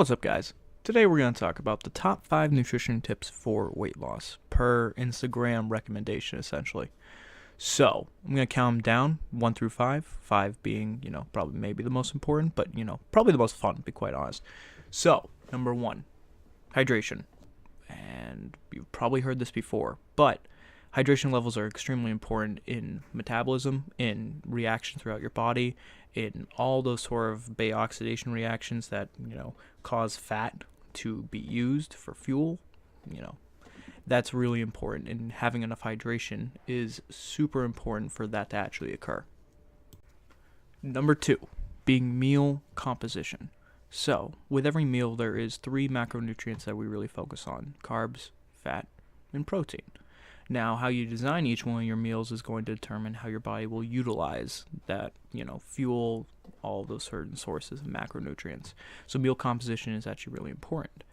What's up, guys? Today we're going to talk about the top 5 nutrition tips for weight loss per Instagram recommendation, essentially. So, I'm going to count them down 1 through 5, 5 being, probably maybe the most important, but, probably the most fun, to be quite honest. So, number 1, hydration. And you've probably heard this before, but hydration levels are extremely important in metabolism, in reaction throughout your body, in all those sort of Bay oxidation reactions that, cause fat to be used for fuel. That's really important, and having enough hydration is super important for that to actually occur. Number 2, being meal composition. So, with every meal, there is 3 macronutrients that we really focus on: carbs, fat, and protein. Now, how you design each one of your meals is going to determine how your body will utilize that, fuel, all those certain sources of macronutrients. So meal composition is actually really important.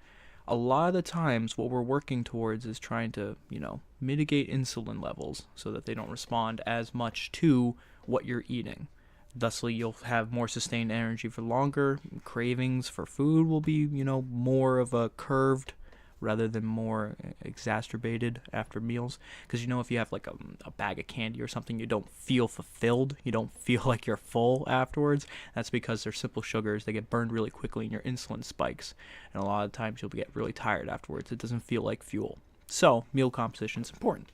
A lot of the times, what we're working towards is trying to, mitigate insulin levels so that they don't respond as much to what you're eating. Thusly, you'll have more sustained energy for longer. Cravings for food will be, more of a curved rather than more exacerbated after meals. Because if you have like a bag of candy or something, you don't feel fulfilled, you don't feel like you're full afterwards. That's because they're simple sugars. They get burned really quickly and your insulin spikes, and a lot of times you'll get really tired afterwards. It doesn't feel like fuel. So meal composition is important.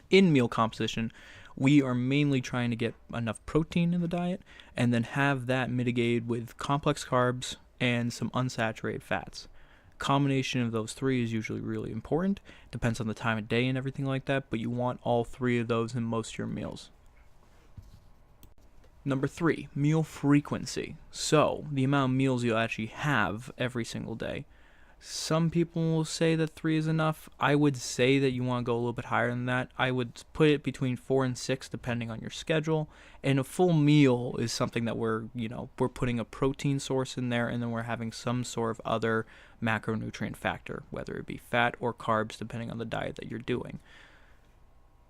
In meal composition, we are mainly trying to get enough protein in the diet and then have that mitigated with complex carbs and some unsaturated fats. Combination of those 3 is usually really important. Depends on the time of day and everything like that, but you want all 3 of those in most of your meals. Number 3, meal frequency. So, the amount of meals you'll actually have every single day. Some people will say that 3 is enough. I would say that you want to go a little bit higher than that. I would put it between 4 and 6 depending on your schedule. And a full meal is something that we're putting a protein source in there, and then we're having some sort of other macronutrient factor, whether it be fat or carbs depending on the diet that you're doing.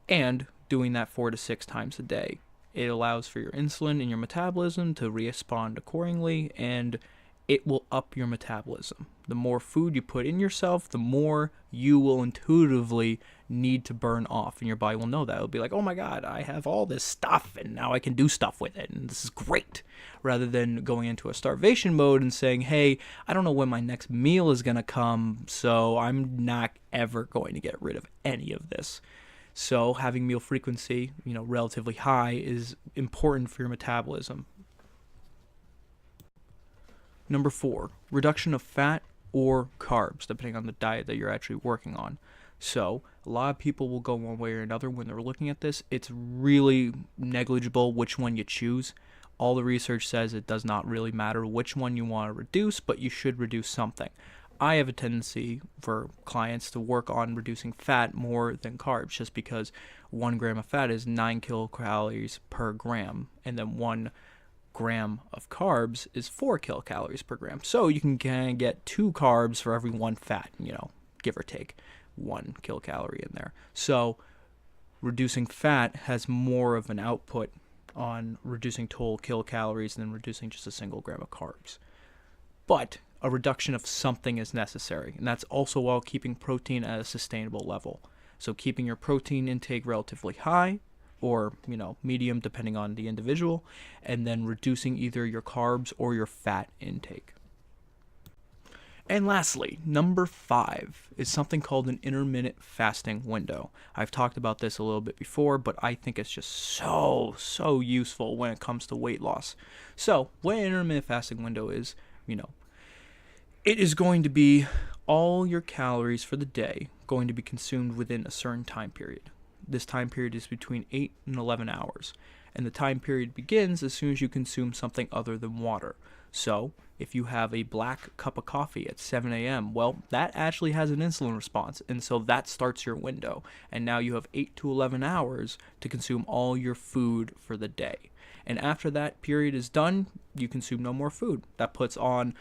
And doing that 4 to 6 times a day. It allows for your insulin and your metabolism to respond accordingly, and it will up your metabolism. The more food you put in yourself, the more you will intuitively need to burn off, and your body will know that. It'll be like, oh my god, I have all this stuff, and now I can do stuff with it, and this is great. Rather than going into a starvation mode and saying, hey, I don't know when my next meal is going to come, so I'm not ever going to get rid of any of this. So having meal frequency, relatively high is important for your metabolism. Number 4, reduction of fat or carbs, depending on the diet that you're actually working on. So, a lot of people will go one way or another when they're looking at this. It's really negligible which one you choose. All the research says it does not really matter which one you want to reduce, but you should reduce something. I have a tendency for clients to work on reducing fat more than carbs, just because 1 gram of fat is 9 kilocalories per gram, and then 1 gram of carbs is 4 kilocalories per gram. So you can kind of get 2 carbs for every 1 fat, give or take 1 kilocalorie in there. So reducing fat has more of an output on reducing total kilocalories than reducing just a single gram of carbs. But a reduction of something is necessary, and that's also while keeping protein at a sustainable level. So keeping your protein intake relatively high, or medium depending on the individual, and then reducing either your carbs or your fat intake. And lastly, number 5 is something called an intermittent fasting window. I've talked about this a little bit before, but I think it's just so useful when it comes to weight loss. So what an intermittent fasting window is, it is going to be all your calories for the day going to be consumed within a certain time period. This time period is between 8 and 11 hours, and the time period begins as soon as you consume something other than water. So, if you have a black cup of coffee at 7 a.m., well, that actually has an insulin response, and so that starts your window. And now you have 8 to 11 hours to consume all your food for the day. And after that period is done, you consume no more food. That puts on,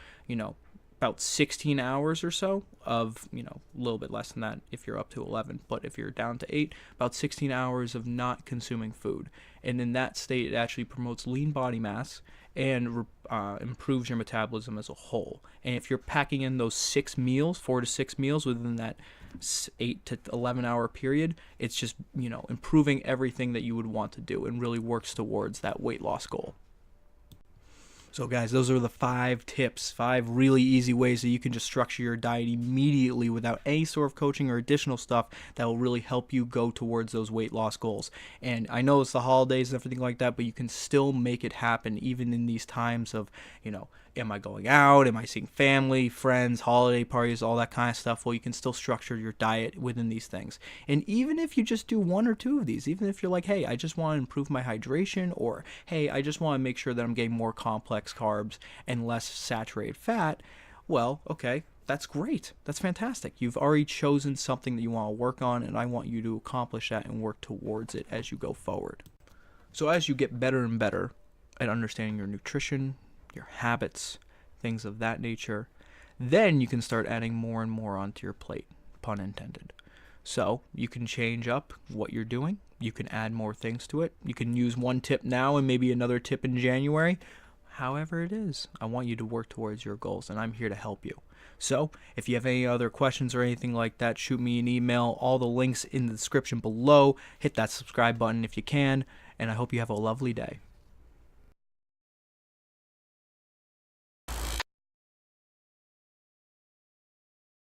about 16 hours or so of, a little bit less than that if you're up to 11, but if you're down to 8, about 16 hours of not consuming food. And in that state, it actually promotes lean body mass and improves your metabolism as a whole. And if you're packing in those 4 to 6 meals within that 8 to 11 hour period, it's just, improving everything that you would want to do and really works towards that weight loss goal. So guys, those are the 5 tips, 5 really easy ways that you can just structure your diet immediately without any sort of coaching or additional stuff that will really help you go towards those weight loss goals. And I know it's the holidays and everything like that, but you can still make it happen even in these times of, am I going out? Am I seeing family, friends, holiday parties, all that kind of stuff? Well, you can still structure your diet within these things. And even if you just do 1 or 2 of these, even if you're like, hey, I just want to improve my hydration, or hey, I just want to make sure that I'm getting more complex carbs and less saturated fat, well, okay, that's great. That's fantastic. You've already chosen something that you want to work on, and I want you to accomplish that and work towards it as you go forward. So as you get better and better at understanding your nutrition, your habits, things of that nature, then you can start adding more and more onto your plate, pun intended. So you can change up what you're doing. You can add more things to it. You can use 1 tip now and maybe another tip in January. However it is, I want you to work towards your goals, and I'm here to help you. So if you have any other questions or anything like that, shoot me an email. All the links in the description below. Hit that subscribe button if you can, and I hope you have a lovely day.